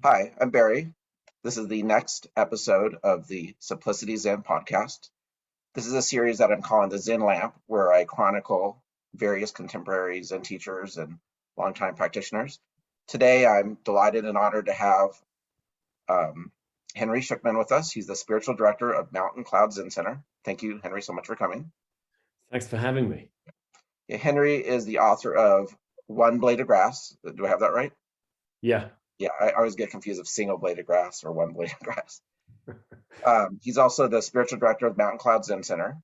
Hi, I'm Barry. This is the next episode of the Simplicity Zen podcast. This is a series that I'm calling the Zen Lamp, where I chronicle various contemporary Zen teachers and longtime practitioners. Today, I'm delighted and honored to have Henry Shukman with us. He's the spiritual director of Mountain Cloud Zen Center. Thank you, Henry, so much for coming. Thanks for having me. Yeah, Henry is the author of One Blade of Grass. Do I have that right? Yeah. Yeah, I always get confused of single blade of grass or one blade of grass. He's also the spiritual director of Mountain Cloud Zen Center.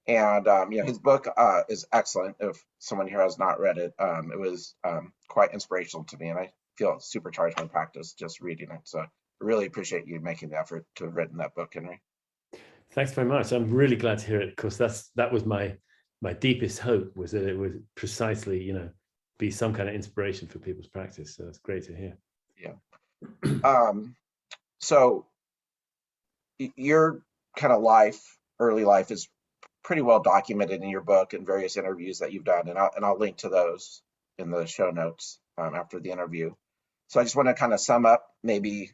And his book is excellent. If someone here has not read it, it was quite inspirational to me, and I feel supercharged my practice just reading it. So I really appreciate you making the effort to have written that book, Henry. Thanks very much. I'm really glad to hear it, because that was my deepest hope, was that it would precisely, be some kind of inspiration for people's practice. So it's great to hear. Yeah. So your kind of early life is pretty well documented in your book and various interviews that you've done, and I'll link to those in the show notes after the interview. So I just want to kind of sum up maybe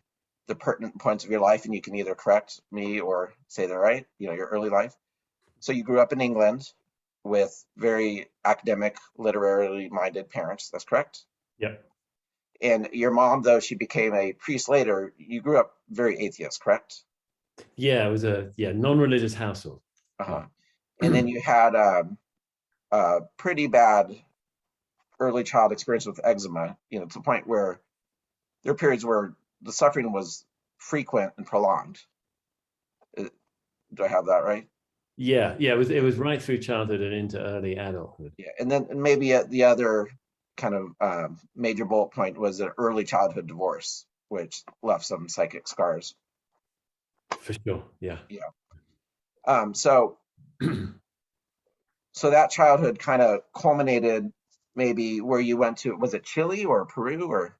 the pertinent points of your life, and you can either correct me or say they're right. Your early life. So you grew up in England with very academic, literarily minded parents. That's correct? Yep. And your mom, though she became a priest later, you grew up very atheist, correct? Yeah, it was a non-religious household. Uh-huh. And then you had a pretty bad early child experience with eczema, to the point where there are periods where the suffering was frequent and prolonged. Do I have that right? Yeah. It was right through childhood and into early adulthood. Yeah, and then maybe the other kind of major bullet point was an early childhood divorce, which left some psychic scars. For sure. Yeah. So that childhood kind of culminated maybe where you went to. Was it Chile or Peru or?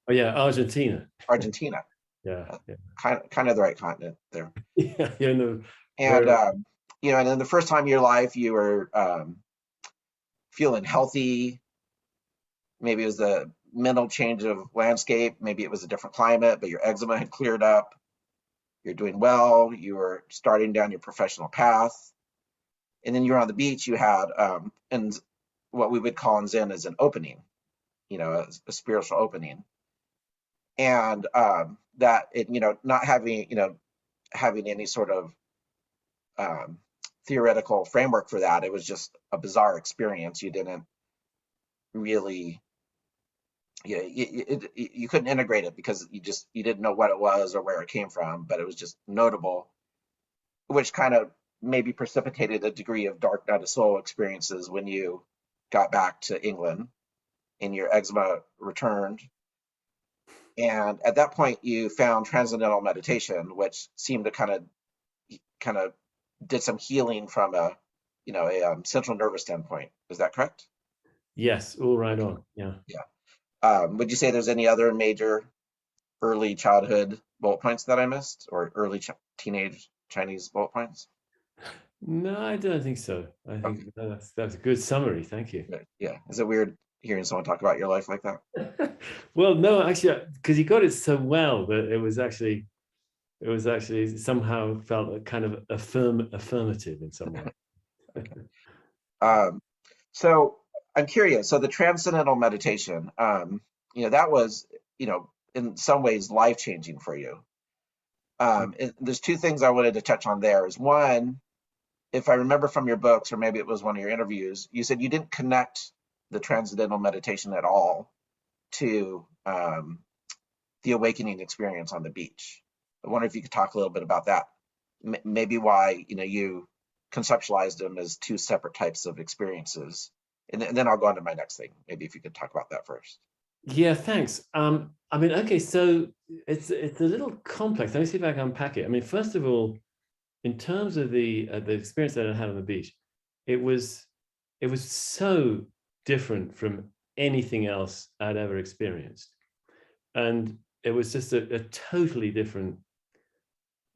Oh yeah, Argentina. Argentina. Yeah. Kind of the right continent there. Yeah. And and then the first time in your life you were feeling healthy. Maybe it was the mental change of landscape. Maybe it was a different climate, but your eczema had cleared up. You're doing well. You were starting down your professional path. And then you're on the beach. You had, and what we would call in Zen is an opening, a spiritual opening. And that it, not having, having any sort of theoretical framework for that. It was just a bizarre experience. You didn't really, you couldn't integrate it because you didn't know what it was or where it came from, but it was just notable, which kind of maybe precipitated a degree of dark night of soul experiences when you got back to England and your eczema returned. And at that point, you found Transcendental meditation, which seemed to kind of did some healing from a central nervous standpoint. Is that correct? Yes, all right on. Yeah. Would you say there's any other major early childhood bullet points that I missed, or early teenage Chinese bullet points? No, I don't think so. I think that's a good summary. Thank you. Yeah. Is it weird hearing someone talk about your life like that? Well, no, actually, because you got it so well that it was actually somehow felt a kind of affirmative in some way. So I'm curious. So the Transcendental meditation, that was, in some ways life changing for you. There's two things I wanted to touch on there. Is one, if I remember from your books, or maybe it was one of your interviews, you said you didn't connect the Transcendental meditation at all to the awakening experience on the beach. I wonder if you could talk a little bit about that. Maybe why you conceptualized them as two separate types of experiences, and then I'll go on to my next thing. Maybe if you could talk about that first. Yeah, thanks. Okay, so it's a little complex. Let me see if I can unpack it. I mean, first of all, in terms of the experience that I had on the beach, it was so different from anything else I'd ever experienced, and it was just a totally different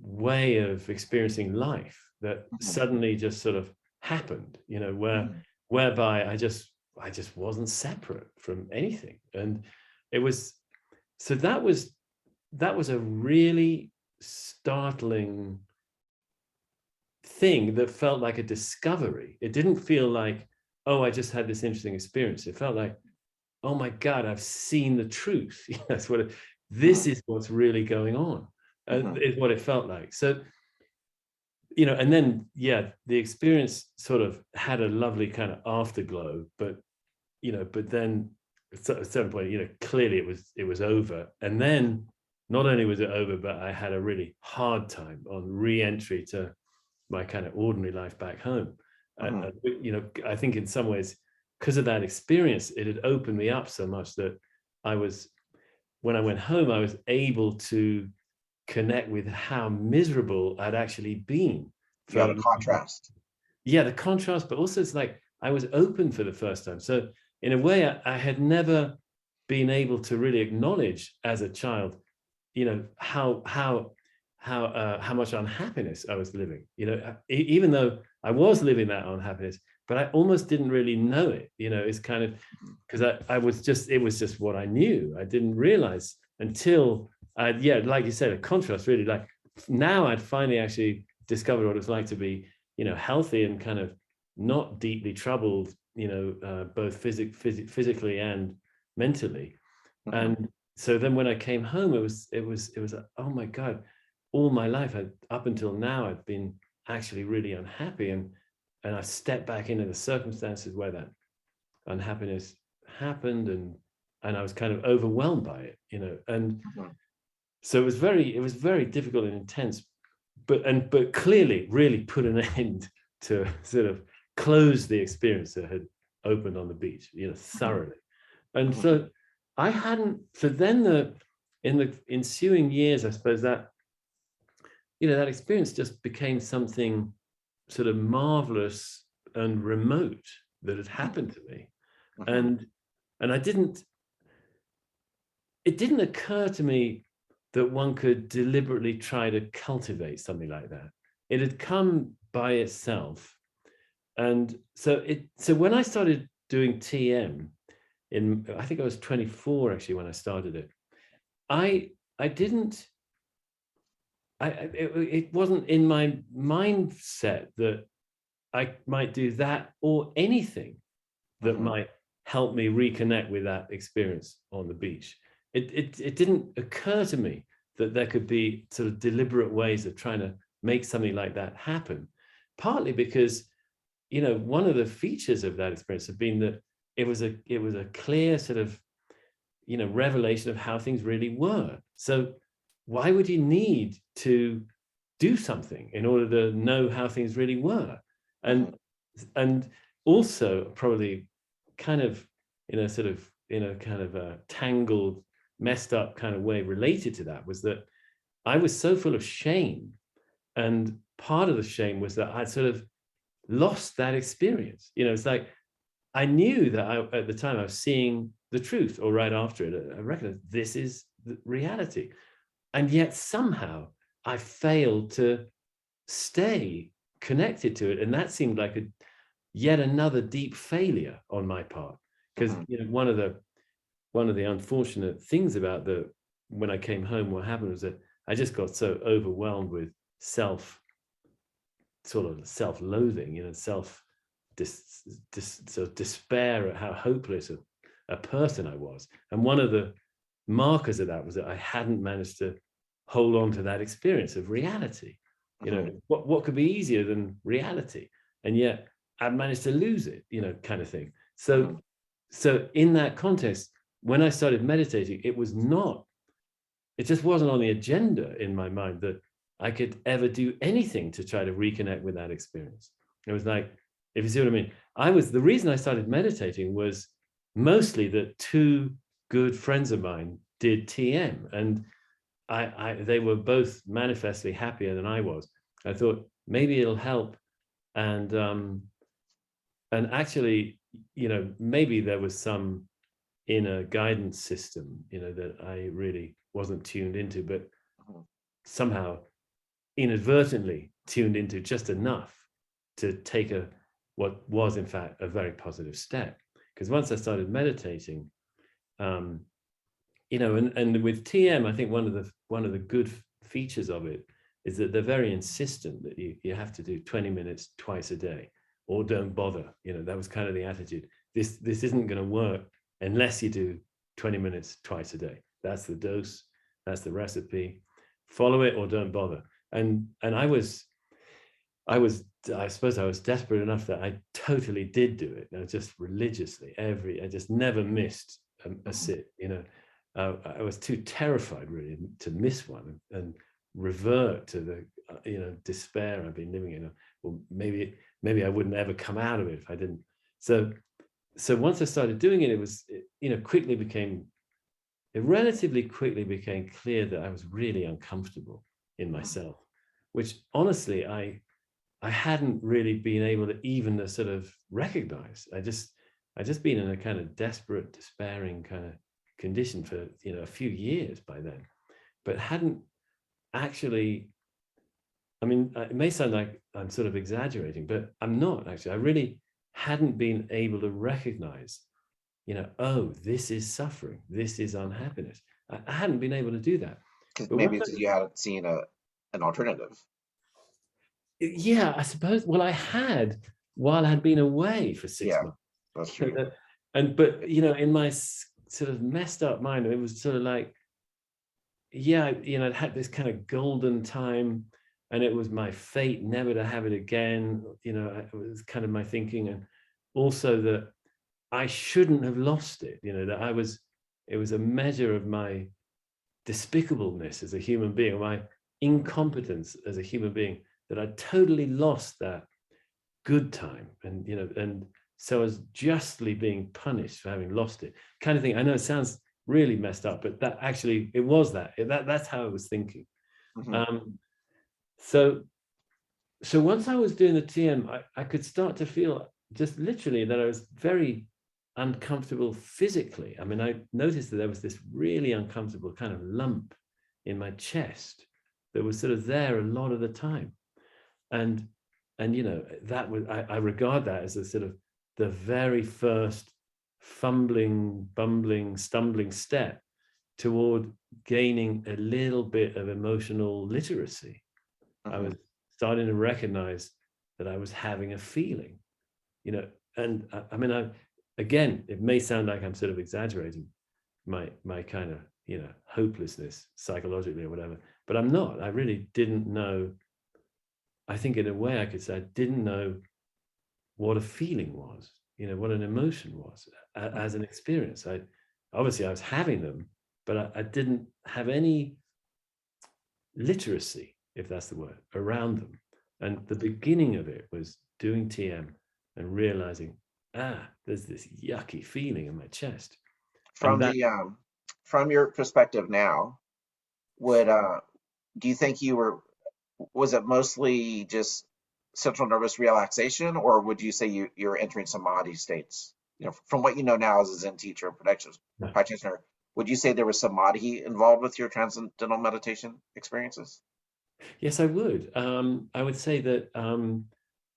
way of experiencing life that suddenly just sort of happened. Whereby I just wasn't separate from anything, and it was so that was that was a really startling thing that felt like a discovery. It didn't feel like, oh, I just had this interesting experience. It felt like, oh my God, I've seen the truth. That's what this is what's really going on, is what it felt like. So, and then, the experience sort of had a lovely kind of afterglow, but then at a certain point, clearly it was over. And then not only was it over, but I had a really hard time on re-entry to my kind of ordinary life back home. I think in some ways, because of that experience, it had opened me up so much that when I went home, I was able to connect with how miserable I'd actually been. Yeah, the contrast. Yeah, the contrast, but also it's like I was open for the first time. So in a way, I had never been able to really acknowledge as a child, how much unhappiness I was living. Even though I was living that unhappiness, but I almost didn't really know it. It's kind of because it was just what I knew. I didn't realize until like you said, a contrast really. Like now, I'd finally actually discovered what it's like to be, healthy and kind of not deeply troubled, both physically and mentally. And so then when I came home, it was oh my God, all my life, up until now, I've been actually really unhappy, and I stepped back into the circumstances where that unhappiness happened, and I was kind of overwhelmed by it, and so it was very difficult and intense, but clearly really put an end to sort of close the experience that had opened on the beach, thoroughly. And so then in the ensuing years, I suppose that, that experience just became something sort of marvelous and remote that had happened to me. And it didn't occur to me that one could deliberately try to cultivate something like that. It had come by itself. And so when I started doing TM I think I was 24 actually when I started it, it wasn't in my mindset that I might do that or anything that might help me reconnect with that experience on the beach. It didn't occur to me that there could be sort of deliberate ways of trying to make something like that happen. Partly because, one of the features of that experience had been that it was a clear sort of, revelation of how things really were. So why would you need to do something in order to know how things really were? And also probably kind of in a kind of a tangled, messed up kind of way related to that was that I was so full of shame. And part of the shame was that I'd sort of lost that experience. It's like I knew that at the time I was seeing the truth, or right after it, I recognized this is the reality. And yet somehow I failed to stay connected to it. And that seemed like yet another deep failure on my part. Because one of the unfortunate things about when I came home, what happened was that I just got so overwhelmed with self-loathing, sort of despair at how hopeless a person I was. And one of the markers of that was that I hadn't managed to hold on to that experience of reality. What could be easier than reality? And yet I'd managed to lose it, kind of thing. So in that context, when I started meditating, it just wasn't on the agenda in my mind that I could ever do anything to try to reconnect with that experience. It was like, if you see what I mean, the reason I started meditating was mostly that two good friends of mine did TM, and they were both manifestly happier than I was. I thought maybe it'll help, and actually, maybe there was some inner guidance system, that I really wasn't tuned into, but somehow inadvertently tuned into just enough to take what was in fact a very positive step. Because once I started meditating, you know, and with TM, I think one of the good features of it is that they're very insistent that you have to do 20 minutes twice a day, or don't bother. You know, that was kind of the attitude. This isn't going to work unless you do 20 minutes twice a day. That's the dose, that's the recipe. Follow it or don't bother. And I suppose I was desperate enough that I totally did do it. Just religiously, I just never missed a sit. You know, I was too terrified really to miss one and revert to the despair I've been living in. Or maybe I wouldn't ever come out of it if I didn't. So once I started doing it, it relatively quickly became clear that I was really uncomfortable in myself, which honestly I hadn't really been able to even to sort of recognize. I just been in a kind of desperate, despairing kind of condition for a few years by then, but hadn't actually. I mean, it may sound like I'm sort of exaggerating, but I'm not actually. I really hadn't been able to recognize, oh, this is suffering, this is unhappiness. I hadn't been able to do that. Maybe because you hadn't seen an alternative. Yeah, I suppose. Well, I had while I'd been away for 6 months. That's true. But in my sort of messed up mind, it was sort of like, I'd had this kind of golden time, and it was my fate never to have it again. It was kind of my thinking, and also that I shouldn't have lost it. That it was a measure of my despicableness as a human being, my incompetence as a human being, that I totally lost that good time, and so I was justly being punished for having lost it, kind of thing. I know it sounds really messed up, but that actually it was that's how I was thinking. So once I was doing the TM, I could start to feel just literally that I was very uncomfortable physically. I mean, I noticed that there was this really uncomfortable kind of lump in my chest that was sort of there a lot of the time. And that was, I regard that as a sort of the very first fumbling, bumbling, stumbling step toward gaining a little bit of emotional literacy. I was starting to recognize that I was having a feeling, and I mean, again, it may sound like I'm sort of exaggerating my kind of, hopelessness psychologically or whatever, but I'm not. I really didn't know. I think in a way I could say I didn't know what a feeling was, what an emotion was as an experience. Obviously I was having them, but I didn't have any literacy, if that's the word, around them. And the beginning of it was doing TM and realizing, there's this yucky feeling in my chest. From your perspective now, do you think was it mostly just central nervous relaxation, or would you say you're entering samadhi states? From what you know now as a Zen teacher and practitioner, would you say there was samadhi involved with your transcendental meditation experiences? Yes, I would. I would say that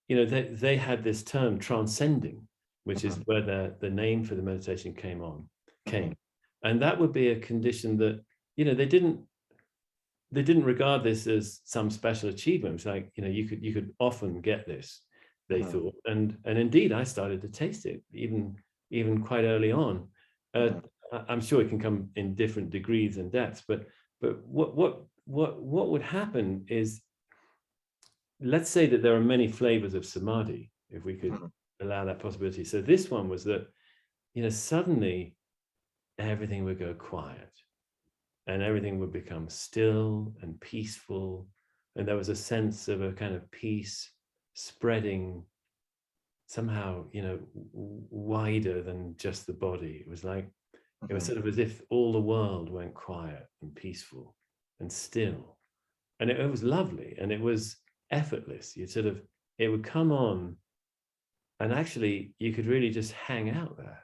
they had this term transcending, which is where the name for the meditation came. And that would be a condition that they didn't regard this as some special achievement. It's like, you could often get this, they thought, and indeed I started to taste it even quite early on. I'm sure it can come in different degrees and depths, but what would happen is, let's say that there are many flavors of samadhi, if we could allow that possibility. So this one was that, suddenly everything would go quiet and everything would become still and peaceful. And there was a sense of a kind of peace spreading somehow, wider than just the body. It was like, it was sort of as if all the world went quiet and peaceful and still. And it was lovely, and it was effortless. It would come on, and actually you could really just hang out there.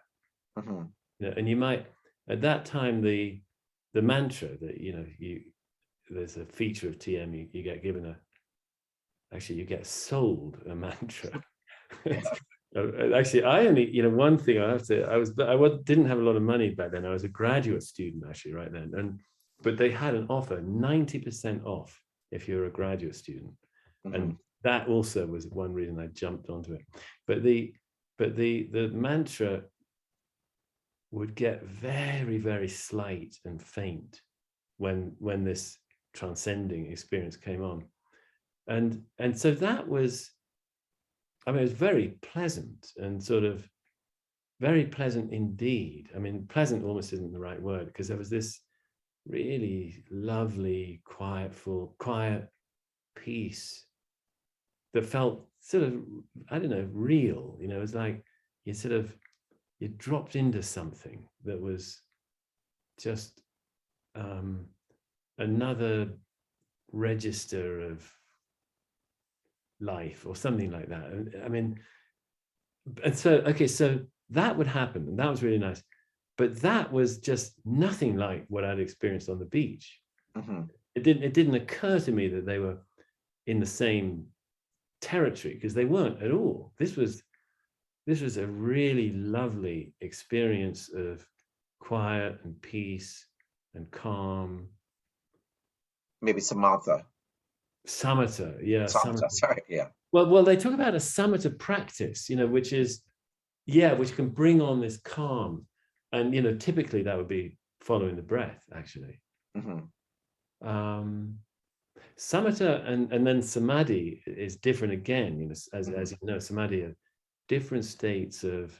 And you might, at that time, the mantra that, there's a feature of TM, you get given you get sold a mantra. Actually, I only, one thing I have to, didn't have a lot of money back then. I was a graduate student actually right then, but they had an offer 90% off if you're a graduate student, and that also was one reason I jumped onto it. But the mantra would get very, very slight and faint when this transcending experience came on, and so that was, I mean, it was very pleasant and sort of very pleasant indeed. I mean, pleasant almost isn't the right word, because there was this really lovely, quiet peace that felt sort of, I don't know, real. It was like you dropped into something that was just another register of life or something like that. I mean, and so, okay, so that would happen, and that was really nice. But that was just nothing like what I'd experienced on the beach. It didn't occur to me that they were in the same territory, because they weren't at all. This was a really lovely experience of quiet and peace and calm. Maybe samatha, yeah. Samatha. sorry, yeah. Well, they talk about a samatha practice, which is, which can bring on this calm, and typically that would be following the breath, actually. Samatha and then samadhi is different again. As you know, samadhi are different states of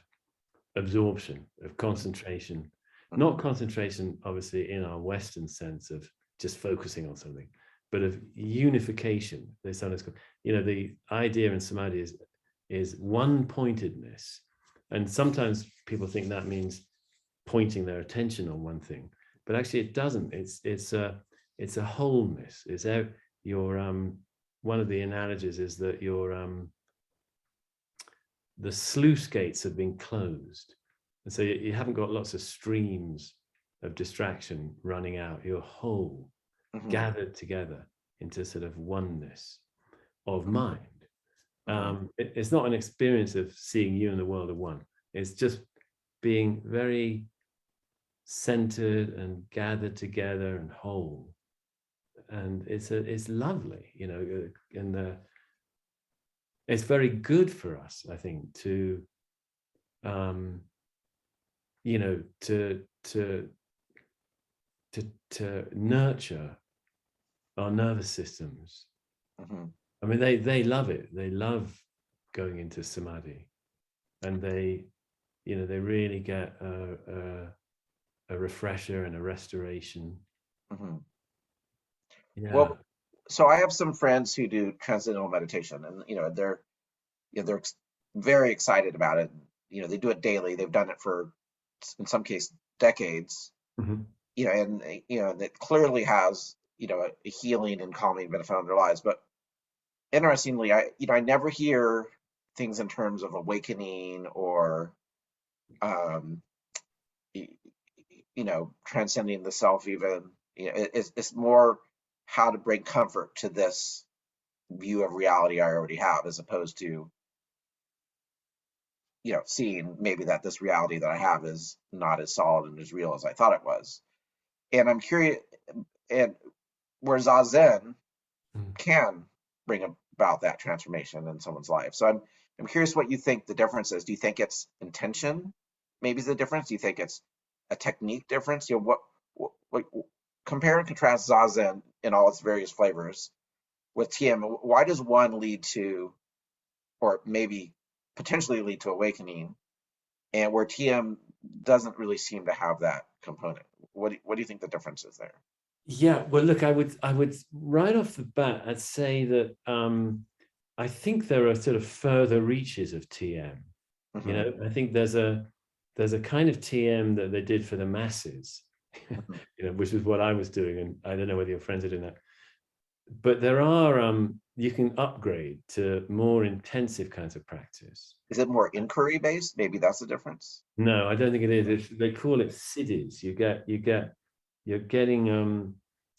absorption, of concentration, not concentration, obviously, in our Western sense of just focusing on something, but of unification. They sometimes, the idea in samadhi is one-pointedness, and sometimes people think that means pointing their attention on one thing, but actually it doesn't. It's a wholeness. It's one of the analogies is that the sluice gates have been closed, and so you haven't got lots of streams of distraction running out. You're whole, gathered together into sort of oneness of mind. It's not an experience of seeing you and the world of one. It's just being very centered and gathered together and whole. And it's lovely, and it's very good for us, I think, to to nurture our nervous systems. I mean, they love it. They love going into samadhi, and they really get a refresher and a restoration. Yeah. Well, so I have some friends who do transcendental meditation, and they're very excited about it. They do it daily. They've done it for, in some cases, decades. And it clearly has a healing and calming benefit on their lives. But interestingly, I never hear things in terms of awakening or transcending the self. Even it's more how to bring comfort to this view of reality I already have, as opposed to seeing maybe that this reality that I have is not as solid and as real as I thought it was. And I'm curious, and where Zazen can bring about that transformation in someone's life. So I'm curious what you think the difference is. Do you think it's intention? Maybe is the difference. Do you think it's a technique difference? What compare and contrast Zazen in all its various flavors with TM. Why does one lead to, or maybe potentially lead to, awakening, and where TM doesn't really seem to have that component? What do you think the difference is there? Yeah, well, look, I would right off the bat, I'd say that I think there are sort of further reaches of TM. I think there's a kind of TM that they did for the masses, which is what I was doing, and I don't know whether your friends are doing that. But there are you can upgrade to more intensive kinds of practice. Is it more inquiry based? Maybe that's the difference. No, I don't think it is. They call it siddhis. You're getting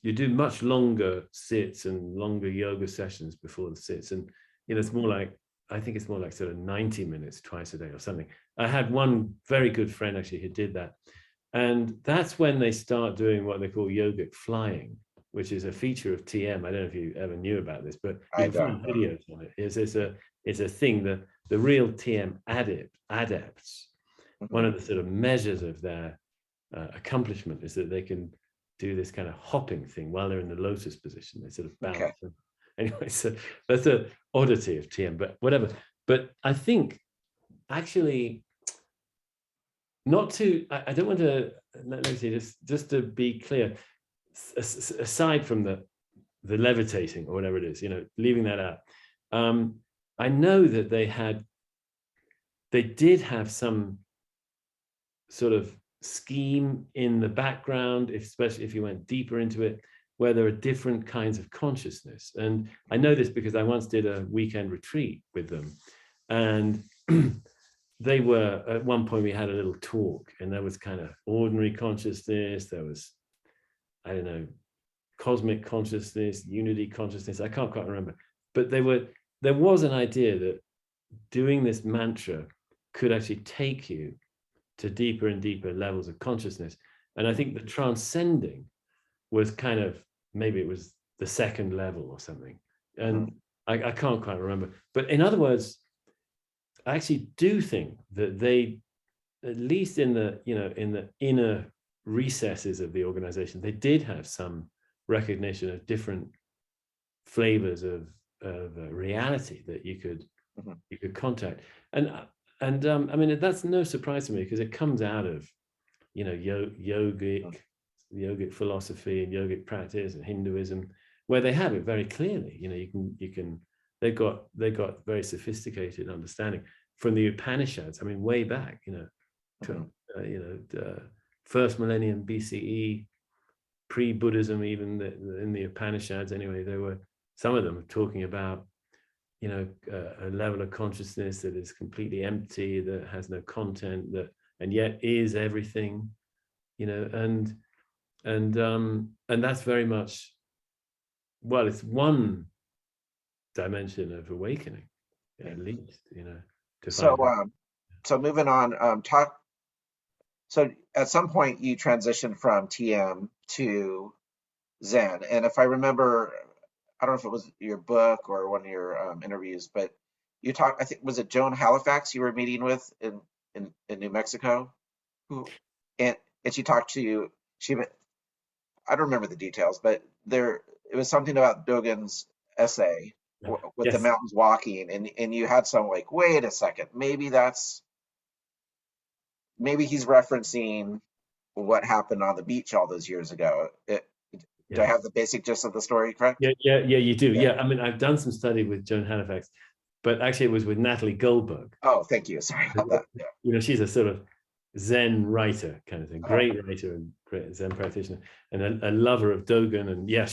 you do much longer sits and longer yoga sessions before the sits, and it's more like I think it's more like sort of 90 minutes twice a day or something. I had one very good friend actually who did that. And that's when they start doing what they call yogic flying, which is a feature of TM. I don't know if you ever knew about this, but you can find videos on it. It's a thing that the real TM adepts, one of the sort of measures of their accomplishment is that they can do this kind of hopping thing while they're in the lotus position. They sort of bounce. Okay. Anyway, so that's an oddity of TM, but whatever. But I think actually, not to, I don't want to, let me see, just to be clear, aside from the levitating or whatever it is, leaving that out, I know that they did have some sort of scheme in the background, especially if you went deeper into it, where there are different kinds of consciousness. And I know this because I once did a weekend retreat with them. And they were, at one point we had a little talk, and there was kind of ordinary consciousness, there was, I don't know, cosmic consciousness, unity consciousness, I can't quite remember. But there was an idea that doing this mantra could actually take you to deeper and deeper levels of consciousness. And I think the transcending was kind of, maybe it was the second level or something. And I can't quite remember. But in other words, I actually do think that they, at least in the, in the inner recesses of the organization, they did have some recognition of different flavors of reality that you could contact. And I mean, that's no surprise to me, because it comes out of, yogic philosophy and yogic practice and Hinduism, where they have it very clearly. They've got very sophisticated understanding from the Upanishads. I mean, way back, first millennium BCE, pre-Buddhism, even in the Upanishads. Anyway, there were some of them talking about, a level of consciousness that is completely empty, that has no content, and yet is everything, and that's very much, well, it's one dimension of awakening, at least, so moving on, so at some point you transitioned from TM to Zen, and if I remember, I don't know if it was your book or one of your interviews, but you talked, I think, was it Joan Halifax you were meeting with in New Mexico? And she talked to you, I don't remember the details, but it was something about Dogen's essay with the mountains walking, and you had some like, wait a second, maybe he's referencing what happened on the beach all those years ago. Do I have the basic gist of the story correct? Yeah, you do. Yeah, I mean, I've done some study with Joan Halifax, but actually it was with Natalie Goldberg. Oh, thank you. Sorry about that. Yeah. She's a sort of Zen writer kind of thing, great writer and great Zen practitioner, and a lover of Dogen. And yeah,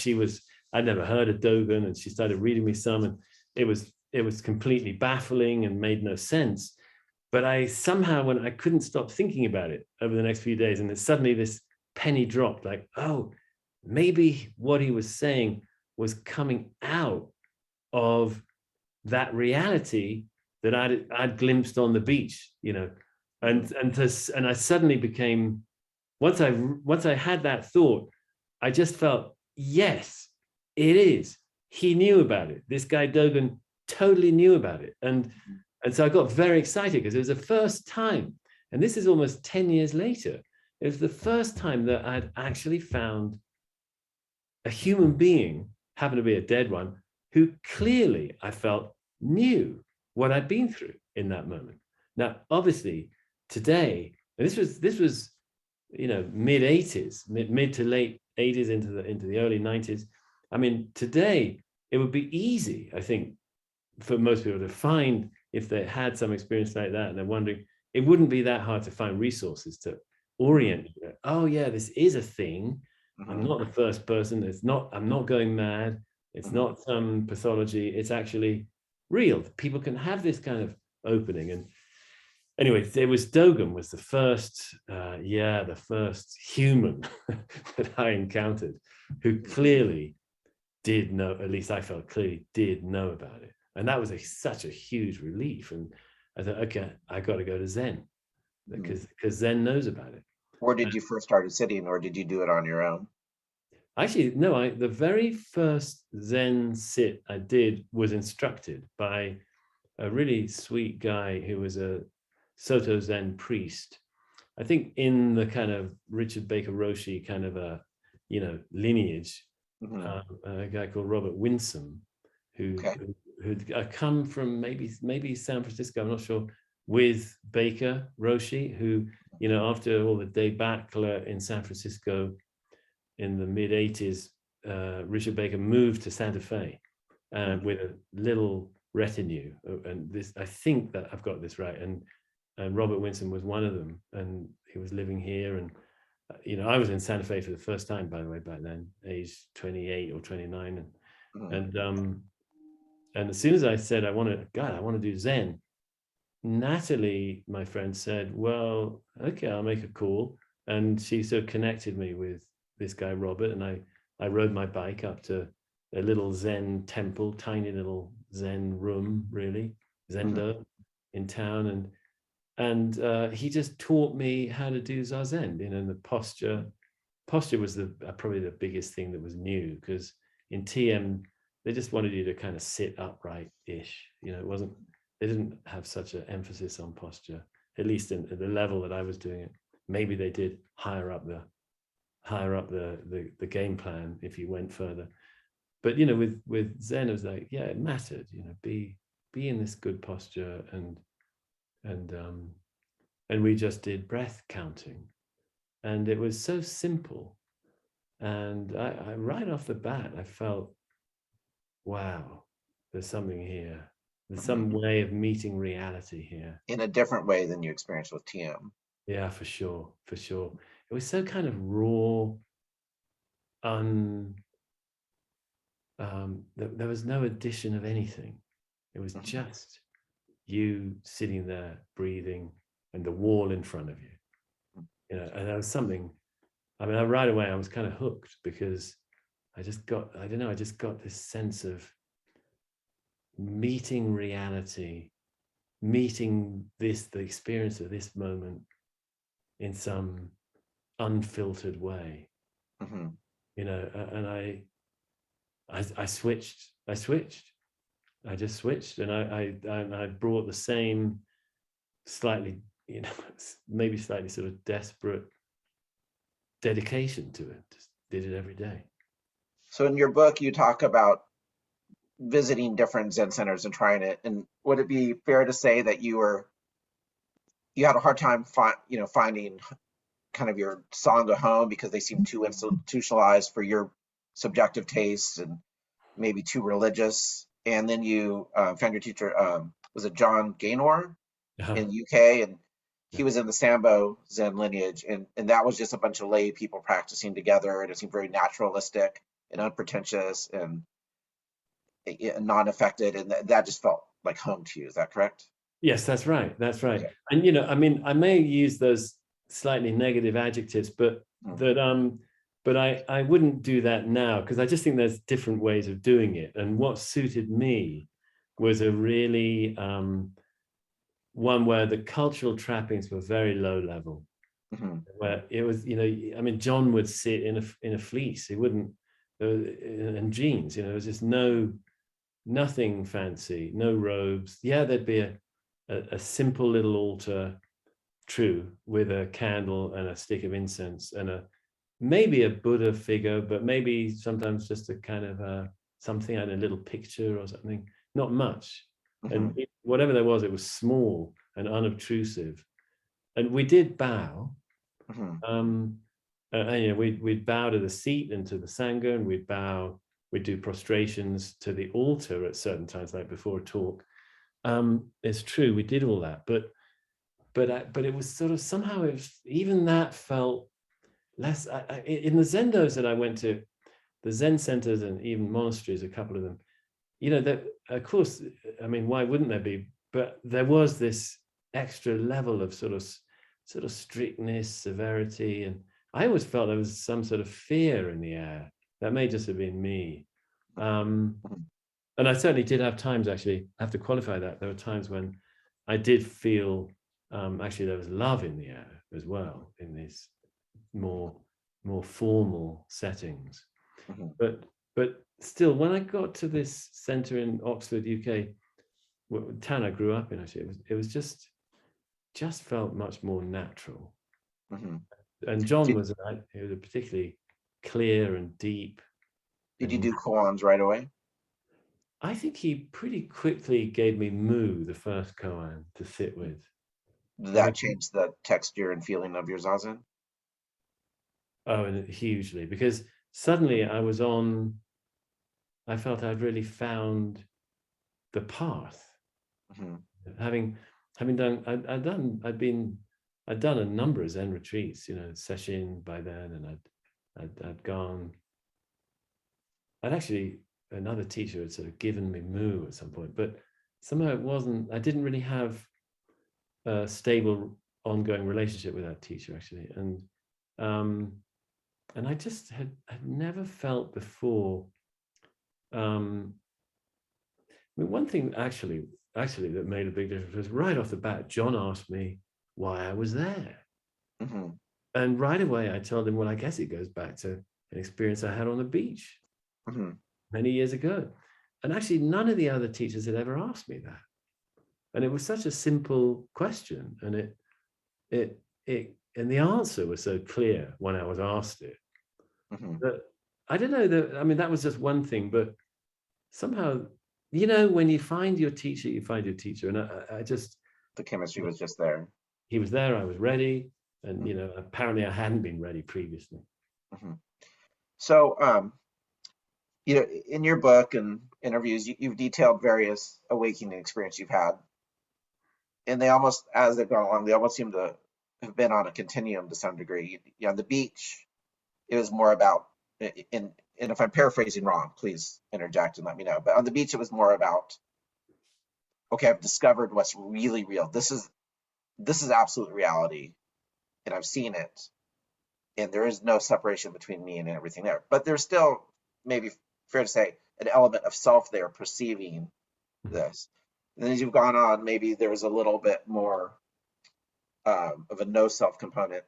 I'd never heard of Dogen, and she started reading me some, and it was completely baffling and made no sense. But I somehow, when I couldn't stop thinking about it over the next few days, and then suddenly this penny dropped, like, oh, maybe what he was saying was coming out of that reality that I'd glimpsed on the beach, and I suddenly became, once I had that thought, I just felt, yes, it is. He knew about it. This guy Dogen totally knew about it, and so I got very excited, because it was the first time, and this is almost 10 years later, it was the first time that I'd actually found a human being, happened to be a dead one, who clearly I felt knew what I'd been through in that moment. Now, obviously, today, and this was mid 80s, mid to late 80s into the early 90s. I mean, today it would be easy, I think, for most people to find, if they had some experience like that and they're wondering, it wouldn't be that hard to find resources to orient you. Oh yeah, this is a thing. I'm not the first person. I'm not going mad. It's not some pathology. It's actually real. People can have this kind of opening. And anyway, Dogen was the first human that I encountered who clearly did know, at least I felt clearly did know about it. And that was such a huge relief. And I thought, okay, I got to go to Zen because Zen knows about it. Where did you first started sitting, or did you do it on your own? Actually, no, the very first Zen sit I did was instructed by a really sweet guy who was a Soto Zen priest. I think in the kind of Richard Baker Roshi kind of a, lineage, a guy called Robert Winsome, who'd come from maybe San Francisco, I'm not sure, with Baker Roshi, who, after all the debacle in San Francisco in the mid 80s, Richard Baker moved to Santa Fe with a little retinue. And this, I think that I've got this right. And Robert Winsome was one of them. And he was living here. And, I was in Santa Fe for the first time, by the way, back then, age 28 or 29. And as soon as I said, I want to do Zen, Natalie, my friend, said, well, okay, I'll make a call. And she sort of connected me with this guy, Robert, and I rode my bike up to a little Zen temple, tiny little Zen room, really, Zendo in town. And he just taught me how to do Zazen, and the posture. Posture was probably the biggest thing that was new, because in TM, they just wanted you to kind of sit upright-ish. They didn't have such an emphasis on posture, at least at the level that I was doing it. Maybe they did higher up the game plan if you went further. But with Zen, it was like, yeah, it mattered. Be in this good posture, and we just did breath counting, and it was so simple. And I right off the bat, I felt, wow, there's something here. There's some way of meeting reality here. In a different way than you experienced with TM. Yeah, for sure. It was so kind of raw, there was no addition of anything. It was just you sitting there breathing and the wall in front of you. And there was something, right away I was kind of hooked, because I just got this sense of meeting reality, meeting the experience of this moment in some unfiltered way. And I switched. I just switched, and I brought the same slightly, maybe slightly sort of desperate dedication to it. Just did it every day. So in your book, you talk about visiting different Zen centers and trying it. And would it be fair to say that you had a hard time finding kind of your Sangha home, because they seem too institutionalized for your subjective tastes and maybe too religious? And then you found your teacher, was it John Gaynor in UK? And he was in the Sanbo Zen lineage, and that was just a bunch of lay people practicing together, and it seemed very naturalistic and unpretentious and non-affected, and that just felt like home to you. Is that correct? Yes, that's right. Okay. And I may use those slightly negative adjectives, but I wouldn't do that now, because I just think there's different ways of doing it. And what suited me was a really one where the cultural trappings were very low level, where it was, John would sit in a fleece. He wouldn't, and jeans. There was just nothing fancy, no robes. Yeah, there'd be a simple little altar, true, with a candle and a stick of incense and maybe a Buddha figure, but maybe sometimes just a kind of something, a little picture or something, not much. And whatever there was, it was small and unobtrusive. And we did bow. We'd bow to the seat and to the Sangha, and we'd do prostrations to the altar at certain times, like before a talk. It's true, we did all that, but it was sort of, somehow even that felt less. In the Zendos that I went to, the Zen centers and even monasteries, a couple of them, that, of course, why wouldn't there be? But there was this extra level of sort of strictness, severity, and I always felt there was some sort of fear in the air. That may just have been me. And I certainly did have times, actually, I have to qualify that. There were times when I did feel, actually, there was love in the air as well in these more formal settings. But still, when I got to this center in Oxford, UK, town I grew up in, actually, it was just felt much more natural. And John was a particularly clear and deep. Did you do koans right away? I think he pretty quickly gave me Mu, the first koan, to sit with. Did that change the texture and feeling of your zazen? Oh, and hugely, because suddenly I felt I'd really found the path. Having done, I'd done a number of Zen retreats, session by then, and I'd gone. I'd actually, another teacher had sort of given me Mu at some point, but somehow I didn't really have a stable ongoing relationship with that teacher, actually. And I just had never felt before. One thing actually that made a big difference was right off the bat, John asked me why I was there. And right away I told him, well, I guess it goes back to an experience I had on the beach many years ago. And actually none of the other teachers had ever asked me that. And it was such a simple question. And and the answer was so clear when I was asked it. But I don't know that was just one thing, but somehow, when you find your teacher, you find your teacher. And I just, the chemistry was just there. He was there, I was ready. And, apparently I hadn't been ready previously. So, in your book and interviews, you've detailed various awakening experiences you've had. And they almost, as they've gone along, they almost seem to have been on a continuum to some degree. On the beach, it was more about, and if I'm paraphrasing wrong, please interject and let me know. But on the beach, it was more about, okay, I've discovered what's really real. This is absolute reality, and I've seen it, and there is no separation between me and everything there. But there's still, maybe fair to say, an element of self there perceiving this. And then as you've gone on, maybe there was a little bit more of a no self component.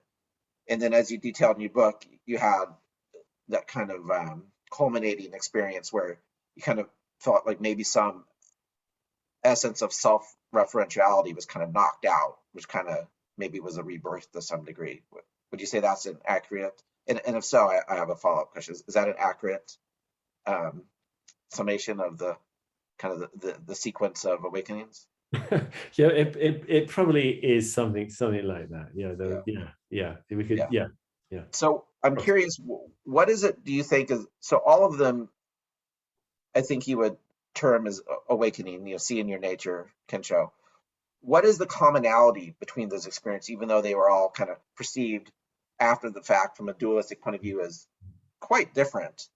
And then as you detailed in your book, you had that kind of culminating experience where you kind of felt like maybe some essence of self-referentiality was kind of knocked out, which kind of maybe was a rebirth to some degree. Would you say that's an accurate? And if so, I have a follow-up question. Is that an accurate summation of the kind of the sequence of awakenings? Yeah, it probably is something like that. We could, yeah. So I'm curious, what is it, do you think is, so all of them, I think you would term as awakening, seeing your nature, Kensho. What is the commonality between those experiences, even though they were all kind of perceived after the fact from a dualistic point of view as quite different?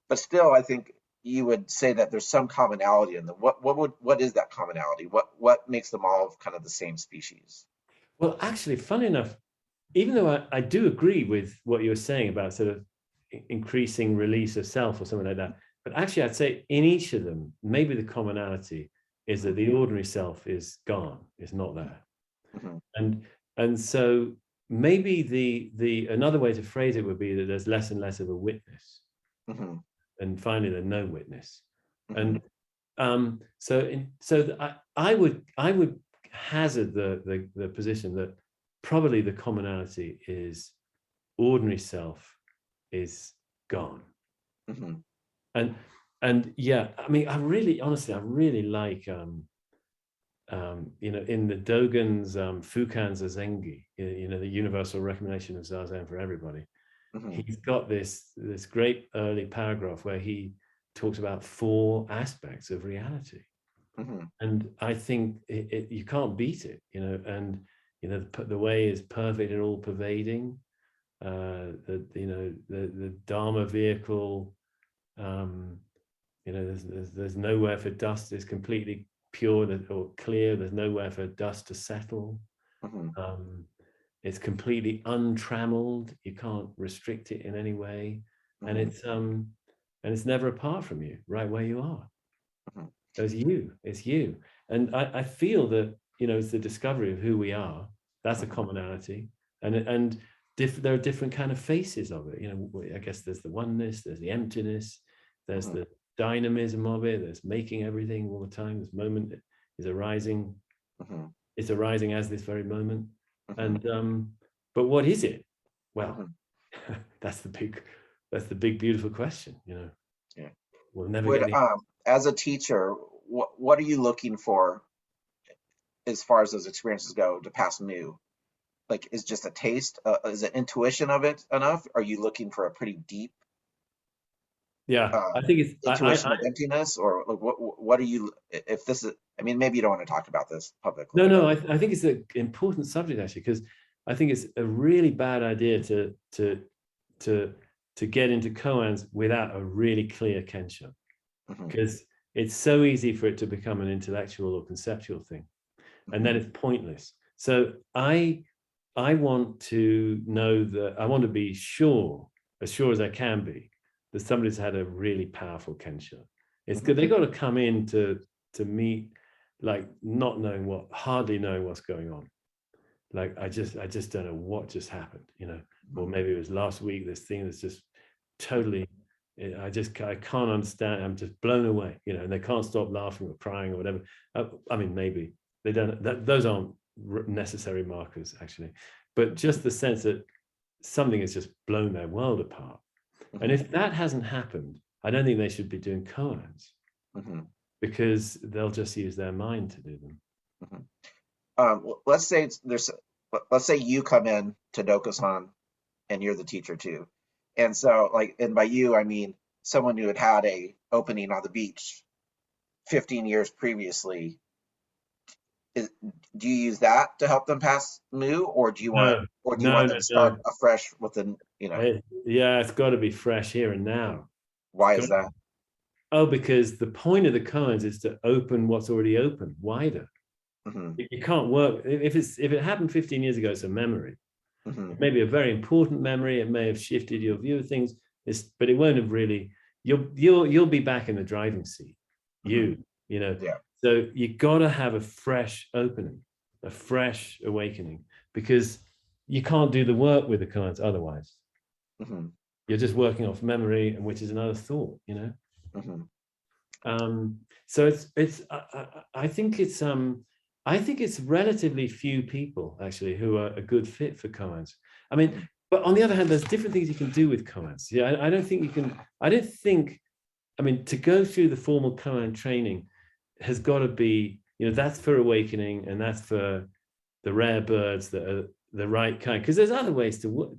But still, I think you would say that there's some commonality in them. What is that commonality? What makes them all kind of the same species? Well, actually, funny enough, even though I do agree with what you were saying about sort of increasing release of self or something like that, but actually I'd say in each of them, maybe the commonality is that the ordinary self is gone, it's not there. And so maybe the another way to phrase it would be that there's less and less of a witness. And finally there's no witness. And I would hazard the position that probably the commonality is ordinary self is gone. And yeah, I mean, I really like in the Dogen's Fukan Zazengi, the universal recommendation of Zazen for everybody. He's got this great early paragraph where he talks about 4 aspects of reality. And I think you can't beat it, and the way is perfect and all pervading. The Dharma vehicle, there's nowhere for dust, is completely pure or clear. There's nowhere for dust to settle. It's completely untrammeled. You can't restrict it in any way, and it's never apart from you, right where you are. It's you. It's you. And I feel that, you know, it's the discovery of who we are. That's a commonality. And there are different kind of faces of it. You know, I guess there's the oneness, there's the emptiness, there's the dynamism of it, there's making everything all the time. This moment is arising. It's arising as this very moment. And but what is it? Well, that's the big beautiful question, you know. Yeah. We'll never get the as a teacher, what are you looking for as far as those experiences go to pass mu? Like, is just a taste, is it intuition of it enough? Are you looking for a pretty deep I think it's intuition of emptiness, or like, what are you, if this is, I mean, maybe you don't want to talk about this publicly. No, I think it's an important subject, actually, because I think it's a really bad idea to get into koans without a really clear kensho, because it's so easy for it to become an intellectual or conceptual thing, and then it's pointless. So I want to know that, I want to be sure, as sure as I can be, that somebody's had a really powerful kensho. It's good. They got to come in to meet, like, not knowing hardly knowing what's going on. Like, I just don't know what just happened, you know, or maybe it was last week, this thing that's just totally, I can't understand. I'm just blown away, you know, and they can't stop laughing or crying or whatever. I mean, maybe they don't, those aren't necessary markers, actually, but just the sense that something has just blown their world apart. And if that hasn't happened, I don't think they should be doing koans, because they'll just use their mind to do them. Let's say you come in to Dokusan and you're the teacher too. And so, like, and by you, I mean someone who had a opening on the beach 15 years previously. Do you use that to help them pass mu, or do you want them to start afresh with the, you know? Yeah, it's got to be fresh here and now. Why is that? Oh, because the point of the koans is to open what's already open wider. You can't work if it happened 15 years ago. It's a memory, maybe a very important memory. It may have shifted your view of things, but it won't have really. You'll be back in the driving seat. You know. Yeah. So you got to have a fresh opening, a fresh awakening, because you can't do the work with the koans otherwise. You're just working off memory, and which is another thought, you know. So I think it's relatively few people, actually, who are a good fit for koans. I mean, but on the other hand, there's different things you can do with koans. Yeah, I don't think you can. I mean, to go through the formal koan training has got to be, you know, that's for awakening, and that's for the rare birds that are the right kind. Because there's other ways to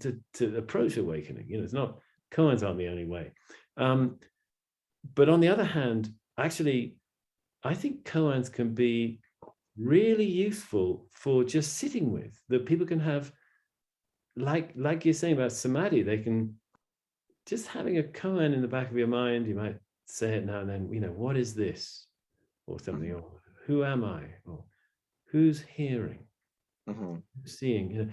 approach awakening. You know, it's not, koans aren't the only way. But on the other hand, actually, I think koans can be really useful for just sitting with, that people can have, like you're saying about samadhi, they can, just having a koan in the back of your mind, you might say it now and then, you know, what is this, or something, or who am I, or who's hearing, who's seeing, you know,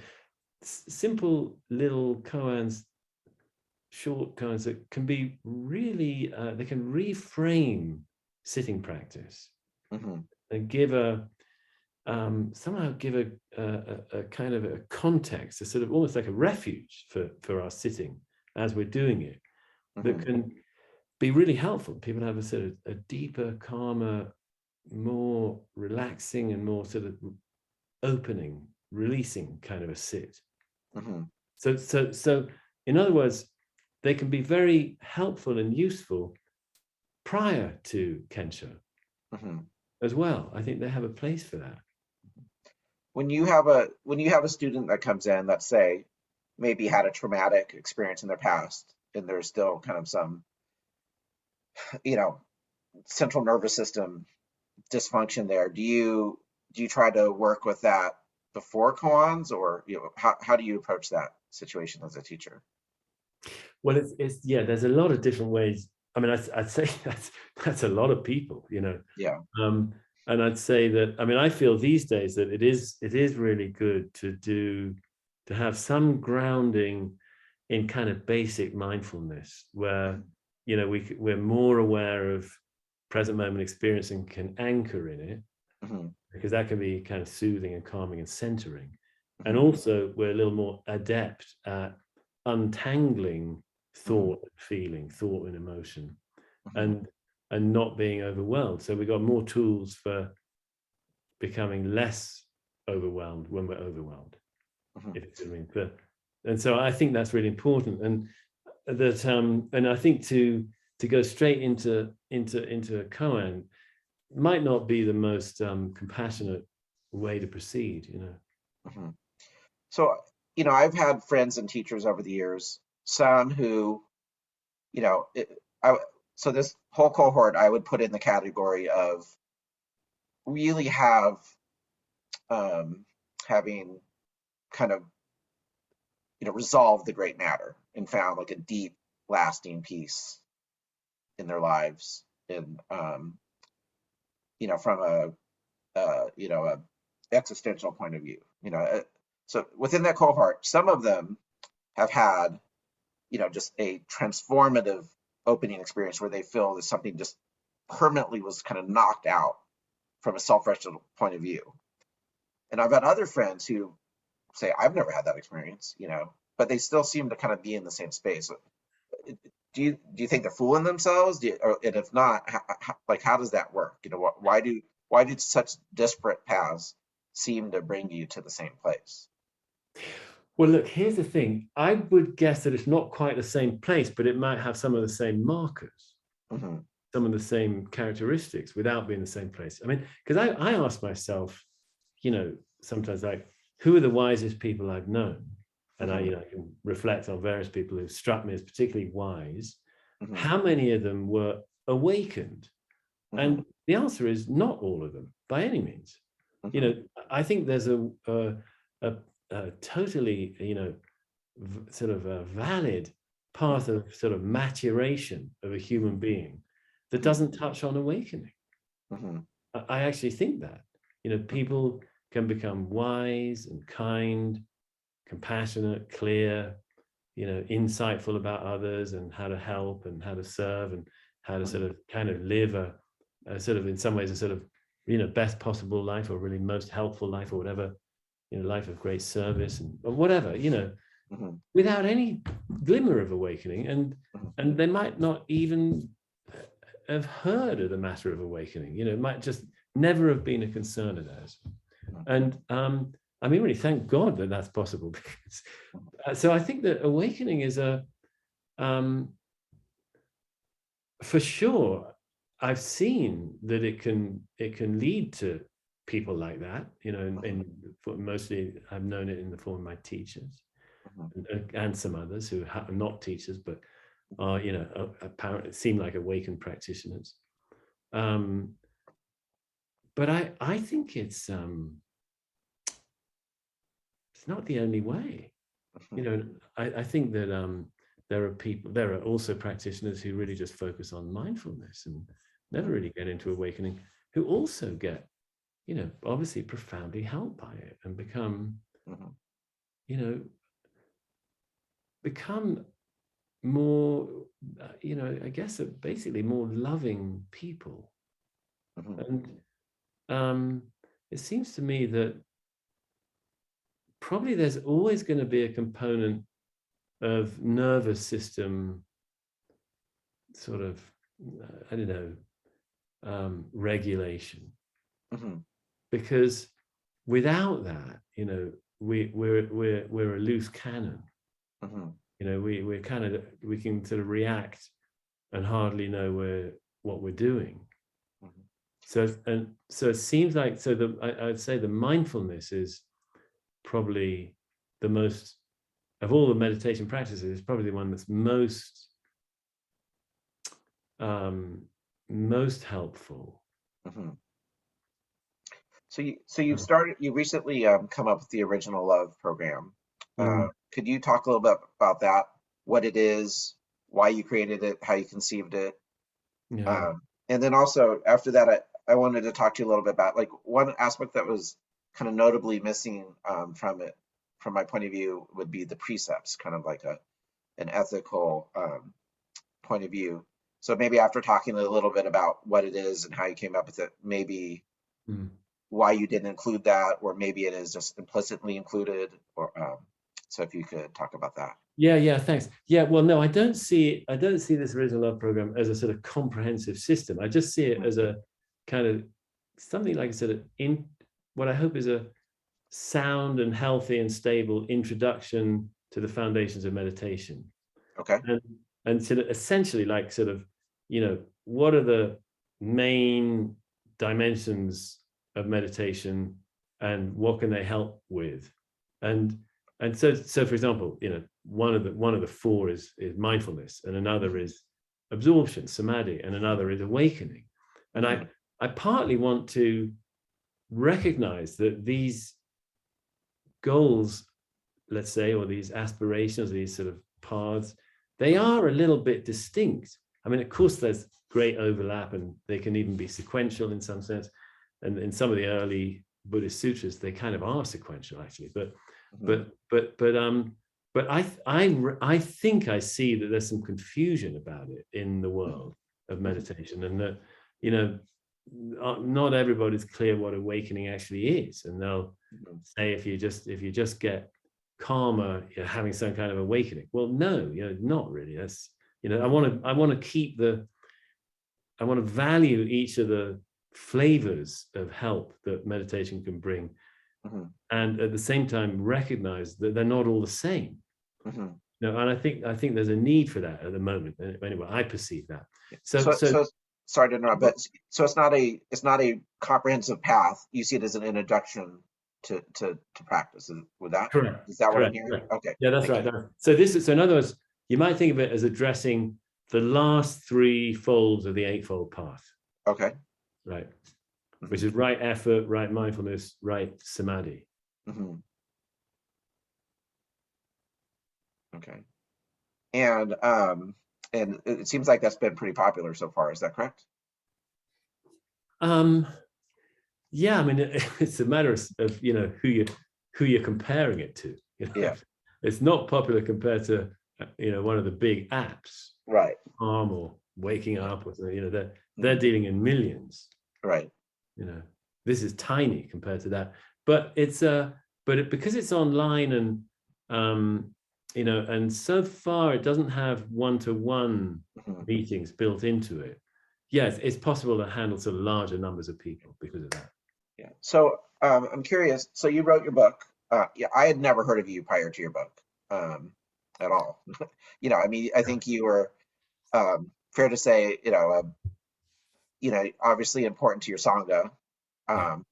simple little koans, short koans that can be really, they can reframe sitting practice, and give somehow give a kind of a context, a sort of almost like a refuge for our sitting as we're doing it, that can be really helpful. People have a sort of a deeper, calmer, more relaxing, and more sort of opening, releasing kind of a sit. So in other words, they can be very helpful and useful prior to kensho as well. I think they have a place for that. When you have a student that comes in that, say, maybe had a traumatic experience in their past, and there's still kind of some, you know, central nervous system dysfunction there, do you try to work with that before koans, or, you know, how do you approach that situation as a teacher? Well, it's yeah, there's a lot of different ways. I mean, I'd say that's a lot of people, you know. Yeah. And I'd say that, I mean, I feel these days that it is really good to have some grounding in kind of basic mindfulness, where, you know, we're more aware of present moment experience and can anchor in it, because that can be kind of soothing and calming and centering. And also we're a little more adept at untangling thought and feeling, thought and emotion, and not being overwhelmed. So we got more tools for becoming less overwhelmed when we're overwhelmed, if you see what I mean. And so I think that's really important, and that and I think to go straight into a koan might not be the most compassionate way to proceed, you know. So, you know, I've had friends and teachers over the years, some who, you know, so this whole cohort I would put in the category of really having kind of, you know, resolved the great matter and found like a deep, lasting peace in their lives, and you know, from you know, a existential point of view, you know. So within that cohort, some of them have had, you know, just a transformative opening experience where they feel that something just permanently was kind of knocked out from a self-referential point of view. And I've had other friends who say, I've never had that experience, you know, but they still seem to kind of be in the same space. Do you think they're fooling themselves? And if not, how does that work? You know, why do such disparate paths seem to bring you to the same place? Well, look, here's the thing. I would guess that it's not quite the same place, but it might have some of the same markers, some of the same characteristics without being the same place. I mean, because I ask myself, you know, sometimes like, who are the wisest people I've known? And I can reflect on various people who struck me as particularly wise. How many of them were awakened? And the answer is not all of them by any means. You know, I think there's a totally, you know, sort of a valid path of sort of maturation of a human being that doesn't touch on awakening. I actually think that, you know, people can become wise and kind, compassionate, clear, you know, insightful about others and how to help and how to serve and how to sort of kind of live a sort of, in some ways, a sort of, you know, best possible life, or really most helpful life, or whatever, you know, life of great service or whatever, you know, without any glimmer of awakening. And they might not even have heard of the matter of awakening, you know, it might just never have been a concern of theirs. And I mean, really, thank God that that's possible. Because, so I think that awakening is for sure, I've seen that it can lead to people like that, you know, mostly I've known it in the form of my teachers and some others who are not teachers, but are, you know, apparently seem like awakened practitioners. But I think it's not the only way. You know, I think that there are also practitioners who really just focus on mindfulness and never really get into awakening, who also get, you know, obviously profoundly helped by it and become, you know, become more, you know, I guess basically more loving people. And it seems to me that probably there's always going to be a component of nervous system sort of, I don't know, regulation. Because without that, you know, we're a loose cannon. You know, we can sort of react and hardly know what we're doing. So it seems like, I would say the mindfulness is probably the most, of all the meditation practices, is probably the one that's most helpful. So you recently come up with the Original Love program. Could you talk a little bit about that? What it is, why you created it, how you conceived it? And then also after that, I wanted to talk to you a little bit about, like, one aspect that was kind of notably missing from it, from my point of view, would be the precepts, kind of like an ethical point of view. So maybe after talking a little bit about what it is and how you came up with it, maybe why you didn't include that, or maybe it is just implicitly included, or so if you could talk about that. Yeah, thanks. Yeah, well, no, I don't see this original love program as a sort of comprehensive system. I just see it as a kind of something like a sort of what I hope is a sound and healthy and stable introduction to the foundations of meditation. Okay. And sort of essentially like sort of, what are the main dimensions of meditation and what can they help with? And so for example, one of the four is mindfulness, and another is absorption, samadhi, and another is awakening. And I partly want to recognize that these goals, let's say, or these aspirations, these sort of paths, they are a little bit distinct. I mean, of course, there's great overlap, and they can even be sequential in some sense. And in some of the early Buddhist sutras, they kind of are sequential, actually. But I think I see that there's some confusion about it in the world of meditation, and that not everybody's clear what awakening actually is, and they'll say if you just get calmer, you're having some kind of awakening. Well, no, not really. That's I want to value each of the flavors of help that meditation can bring, and at the same time recognize that they're not all the same. And I think there's a need for that at the moment. Anyway, I perceive that. So sorry to interrupt, but so it's not a comprehensive path. You see it as an introduction to practice. With that, correct? Is that what correct, I'm hearing? correct. Okay. Yeah, that's right. So in other words, you might think of it as addressing the last three folds of the eightfold path. Okay. Right. Which is right effort, right mindfulness, right samadhi. Okay. And it seems like that's been pretty popular so far. Is that correct? Yeah, I mean, it's a matter of who you're comparing it to. Yeah. It's not popular compared to one of the big apps, right? Calm or Waking Up, or they're dealing in millions, right? This is tiny compared to that, but because it's online, and and so far it doesn't have one-to-one meetings built into it. Yes, it's possible to handle sort of larger numbers of people because of that. Yeah. So I'm curious. So you wrote your book. Yeah, I had never heard of you prior to your book at all. I mean, I think you were fair to say, obviously important to your sangha,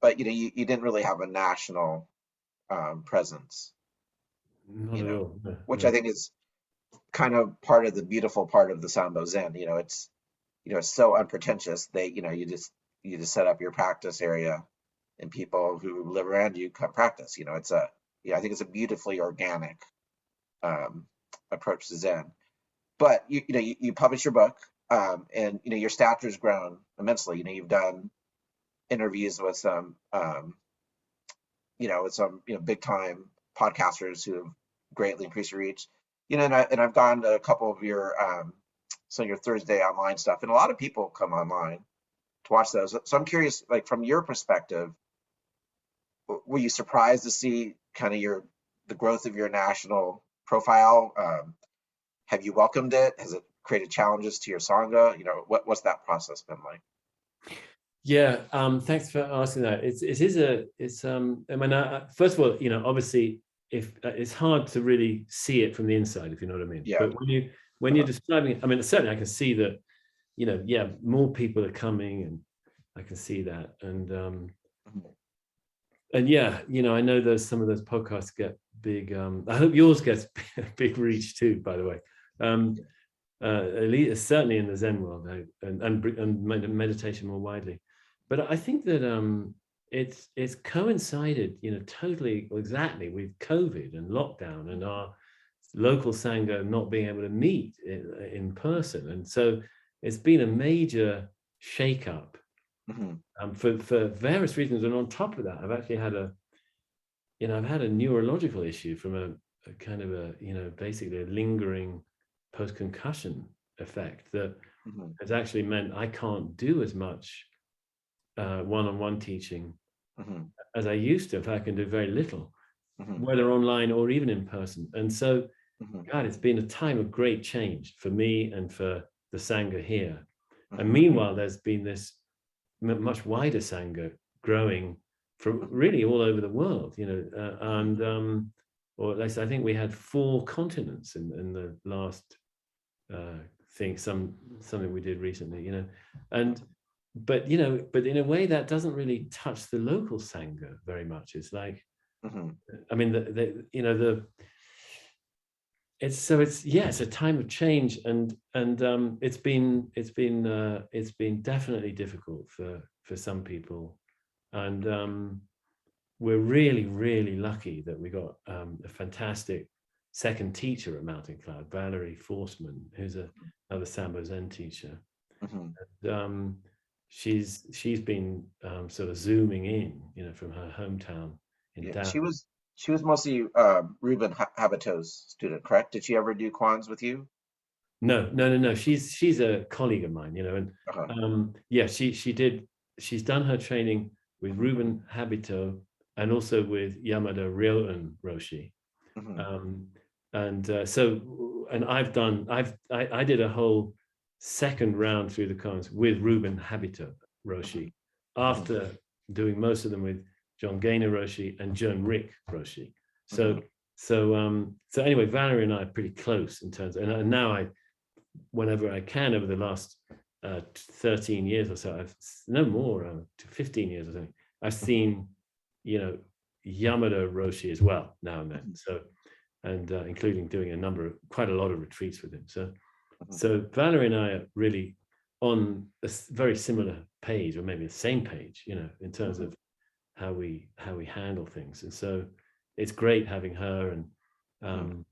but you didn't really have a national presence. Not at all. No, which no. I think is kind of part of the beautiful part of the Sanbo Zen. It's it's so unpretentious. You just set up your practice area, and people who live around you come practice. I think it's a beautifully organic approach to Zen. But you publish your book, and your stature's grown immensely. You've done interviews with some big time podcasters who have greatly increased your reach. And I've gone to a couple of your your Thursday online stuff, and a lot of people come online to watch those. So I'm curious, like, from your perspective, were you surprised to see kind of the growth of your national profile? Have you welcomed it? Has it created challenges to your sangha? What's that process been like? Yeah, thanks for asking that. I mean, first of all, obviously, if it's hard to really see it from the inside, if you know what I mean. Yeah. But when you're describing it, I mean, certainly I can see that, more people are coming, and I can see that, and yeah, I know some of those podcasts get big. I hope yours gets big reach too, by the way. At least certainly in the Zen world, and meditation more widely. But I think that it's coincided, totally exactly with COVID and lockdown and our local sangha not being able to meet in person, and so it's been a major shake-up for various reasons. And on top of that, I've actually had I've had a neurological issue from a kind of basically a lingering post-concussion effect that has actually meant I can't do as much one-on-one teaching as I used to. In fact, I can do very little, whether online or even in person. And so, God, it's been a time of great change for me and for the Sangha here. And meanwhile, there's been this much wider Sangha growing from really all over the world, you know, or at least I think we had 4 continents in the last something we did recently, you know, but in a way that doesn't really touch the local Sangha very much. It's like, I mean, it's a time of change, and it's been definitely difficult for some people, and we're really, really lucky that we got a fantastic second teacher at Mountain Cloud, Valerie Forsman, who's another Sanbo Zen teacher. And, she's been sort of zooming in, you know, from her hometown in Dharma. She was mostly Ruben Habito's student, correct? Did she ever do Koans with you? No. She's a colleague of mine, you know, and yeah, she's done her training with Ruben Habito and also with Yamada Ryoun Roshi. And I did a whole second round through the Koans with Ruben Habito Roshi after doing most of them with Gaynor Roshi and Joan Rieck Roshi. So anyway, Valerie and I are pretty close in terms of, and now whenever I can over the last 13 years or so, I've no more, 15 years or something, I've seen, you know, Yamada Roshi as well now and then. So, and including doing quite a lot of retreats with him. So Valerie and I are really on a very similar page, or maybe the same page, you know, in terms of how we handle things. And so it's great having her, and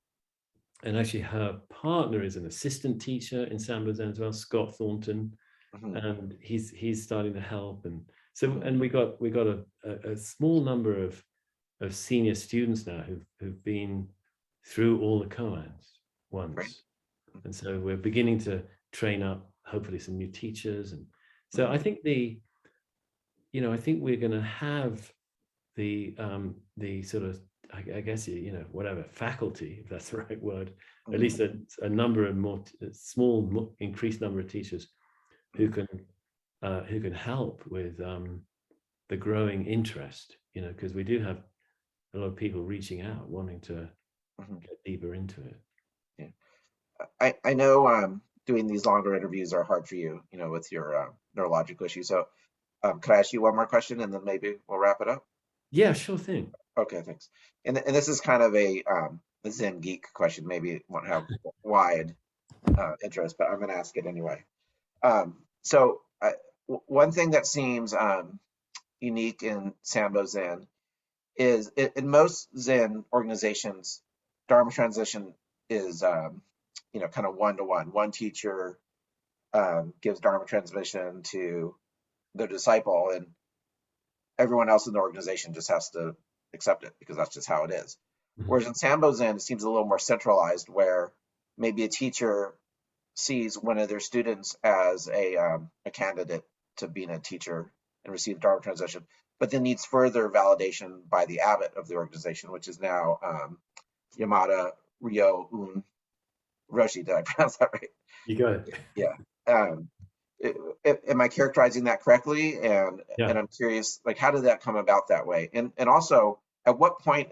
actually her partner is an assistant teacher in Sanbo Zen as well, Scott Thornton, and he's starting to help. And so, and we got a small number of senior students now who've been through all the Koans once. Right. And so we're beginning to train up, hopefully, some new teachers. And so I think I think we're going to have the sort of, I guess, you know, whatever, faculty, if that's the right word, at least a number of more small, increased number of teachers who can help with the growing interest, you know, because we do have a lot of people reaching out, wanting to get deeper into it. Yeah, I know doing these longer interviews are hard for you, you know, with your neurological issues. So could I ask you one more question and then maybe we'll wrap it up? Yeah, sure thing. Okay, thanks. And this is kind of a Zen geek question. Maybe it won't have wide interest, but I'm going to ask it anyway. So one thing that seems unique in Sanbo Zen is in most Zen organizations, Dharma transition is you know, kind of one-to-one. One teacher gives Dharma transmission to the disciple, and everyone else in the organization just has to accept it because that's just how it is. Whereas in Sanbo Zen, it seems a little more centralized, where maybe a teacher sees one of their students as a candidate to being a teacher and receive Dharma transition, but then needs further validation by the abbot of the organization, which is now Yamada Ryoun Roshi. Did I pronounce that right? You got it. Yeah. Am I characterizing that correctly? And I'm curious, like, how did that come about that way? And also, at what point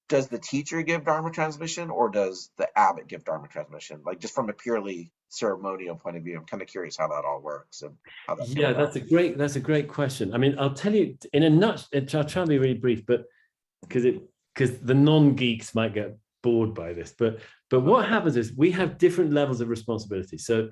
does the teacher give Dharma transmission, or does the abbot give Dharma transmission? Like, just from a purely ceremonial point of view, I'm kind of curious how that all works and how that. Yeah, that's a great question. I mean, I'll tell you in a nutshell. I'll try to be really brief, but because the non-geeks might get bored by this. But what happens is we have different levels of responsibility. So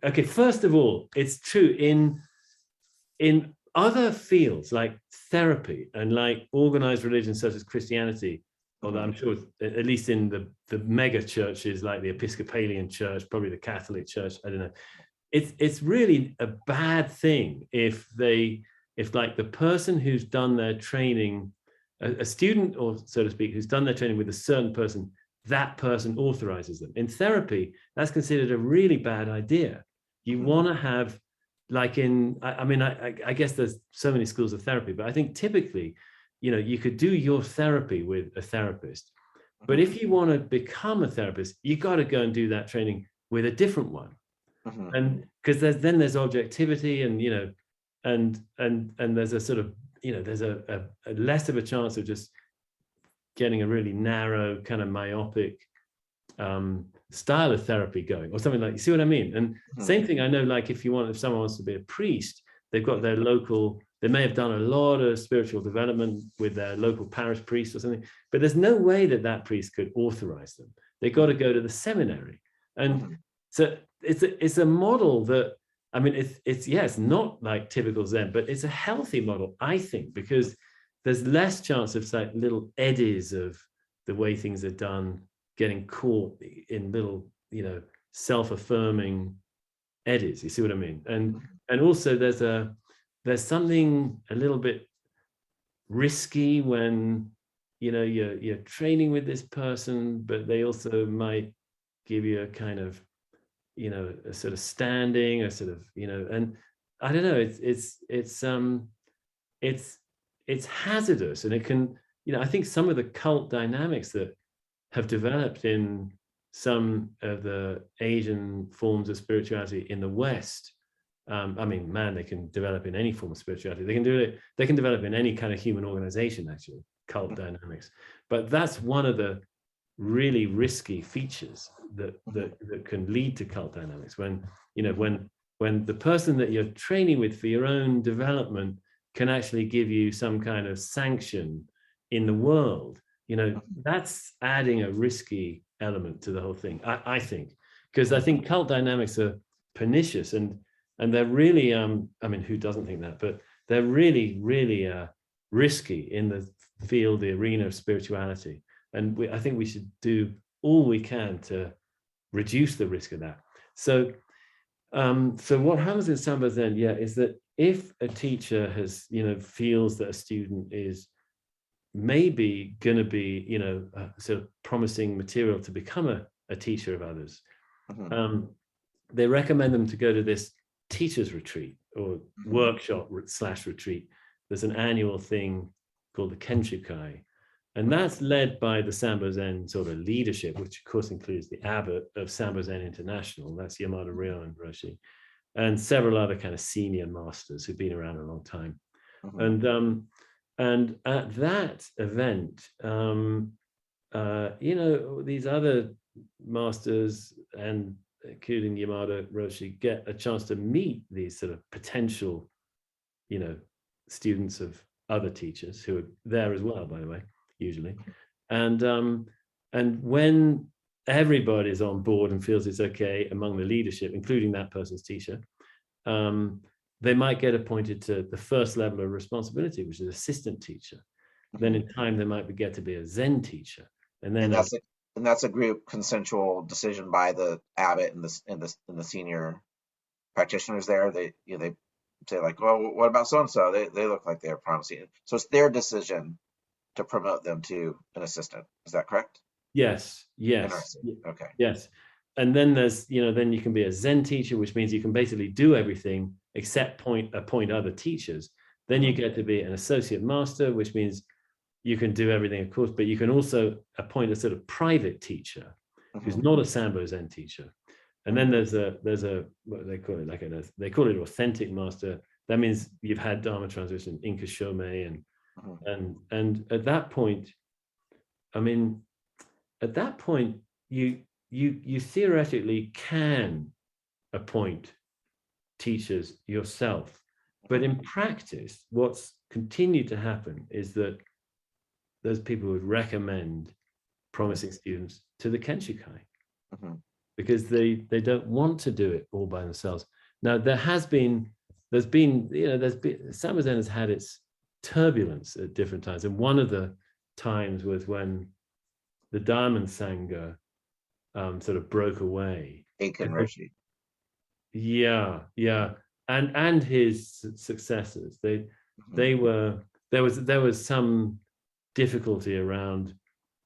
okay, first of all, it's true in other fields like therapy and like organized religion such as Christianity, although I'm sure at least in the mega churches like the Episcopalian Church, probably the Catholic Church, I don't know, it's really a bad thing if like the person who's done their training, a student, or so to speak, who's done their training with a certain person, that person authorizes them. In therapy, that's considered a really bad idea. You want to have, like I guess there's so many schools of therapy, but I think typically, you could do your therapy with a therapist. But if you want to become a therapist, you got to go and do that training with a different one. And because there's objectivity, and and there's a sort of, there's a less of a chance of just getting a really narrow kind of myopic style of therapy going, or something like, you see what I mean? And same thing, I know, like if someone wants to be a priest, they've got their local, they may have done a lot of spiritual development with their local parish priest or something, but there's no way that priest could authorize them. They got to go to the seminary. And so it's a model that, I mean, it's not like typical Zen, but it's a healthy model, I think, because there's less chance of like little eddies of the way things are done getting caught in little, self-affirming eddies. You see what I mean? And also there's something a little bit risky when, you're training with this person, but they also might give you a kind of, a sort of standing, a sort of, and I don't know, it's hazardous, and it can, I think some of the cult dynamics that have developed in some of the Asian forms of spirituality in the West. I mean, man, they can develop in any form of spirituality. They can develop in any kind of human organization, actually, cult dynamics. But that's one of the really risky features that can lead to cult dynamics. When, when the person that you're training with for your own development can actually give you some kind of sanction in the world, that's adding a risky element to the whole thing, I think, because I think cult dynamics are pernicious, and they're really, I mean, who doesn't think that, but they're really, really risky in the field, the arena of spirituality. And I think we should do all we can to reduce the risk of that. So, so what happens in Sanbo Zen, is that if a teacher has, feels that a student is maybe going to be, sort of promising material to become a teacher of others, they recommend them to go to this teacher's retreat or workshop / retreat. There's an annual thing called the Kenshukai, and that's led by the Sanbo Zen sort of leadership, which of course includes the abbot of Sanbo Zen International, that's Yamada Ryoun Roshi, and several other kind of senior masters who've been around a long time. And at that event, these other masters, and including Yamada Roshi, get a chance to meet these sort of potential, students of other teachers who are there as well, by the way, usually. And when everybody's on board and feels it's okay among the leadership, including that person's teacher, they might get appointed to the first level of responsibility, which is assistant teacher. Then in time, they might get to be a Zen teacher. And then that's a group consensual decision by the abbot and the senior practitioners there. They say like, well, what about so and so? They look like they're promising. So it's their decision to promote them to an assistant. Is that correct? Yes. Okay. Yes. And then there's, then you can be a Zen teacher, which means you can basically do everything except appoint other teachers. Then you get to be an associate master, which means you can do everything, of course, but you can also appoint a sort of private teacher who's not a Sanbo Zen teacher. And then there's a what they call it, they call it authentic master. That means you've had Dharma transition, inka, shomei, and at that point, you theoretically can appoint teachers yourself, but in practice, what's continued to happen is that those people would recommend promising students to the Kenshukai because they don't want to do it all by themselves. Now, there's been Sanbo Zen has had its turbulence at different times, and one of the times was when the Diamond Sangha sort of broke away. Roshi. Yeah, and his successors. There was some difficulty around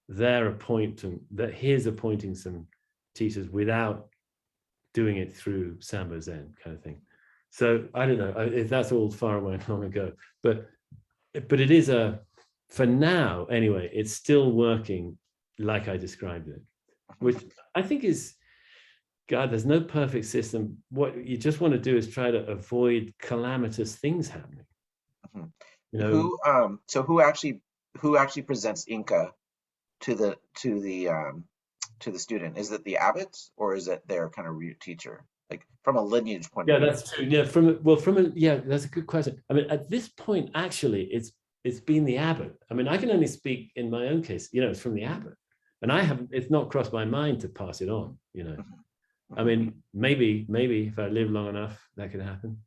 they're appointing, that he's appointing some teachers without doing it through Sanbo Zen kind of thing. So I don't know if that's all far away and long ago, but it is for now anyway, it's still working like I described it, which I think is, God, there's no perfect system. What you just want to do is try to avoid calamitous things happening. Mhm. You know, So who actually presents inka to the student? Is it the abbot, or is it their kind of root teacher? Like from a lineage point of yeah, view. that's true. Yeah, yeah, that's a good question. I mean, at this point, actually, it's been the abbot. I mean, I can only speak in my own case. You know, it's from the abbot, and I haven't. It's not crossed my mind to pass it on. You know, Mhm. I mean, maybe if I live long enough, that could happen.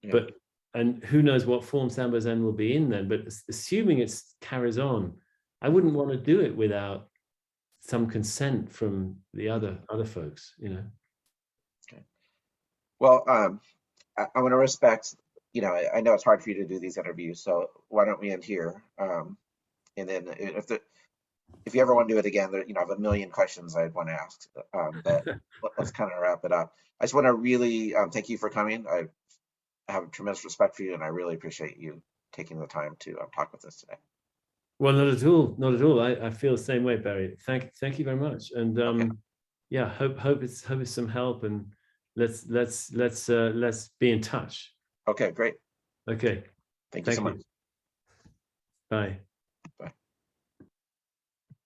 Yeah. But and who knows what form Sanbo Zen will be in then? But assuming it carries on, I wouldn't want to do it without some consent from the other folks. You know. Okay. Well, I want to respect. I know it's hard for you to do these interviews, so why don't we end here? And then if you ever want to do it again, I have a million questions I'd want to ask. But let's kind of wrap it up. I just want to really thank you for coming. I have tremendous respect for you, and I really appreciate you taking the time to talk with us today. Well, not at all. Not at all. I feel the same way, Barry. Thank you very much. And Okay. yeah, hope it's some help, and let's be in touch. Okay, great. Okay. Thank you so much. Bye.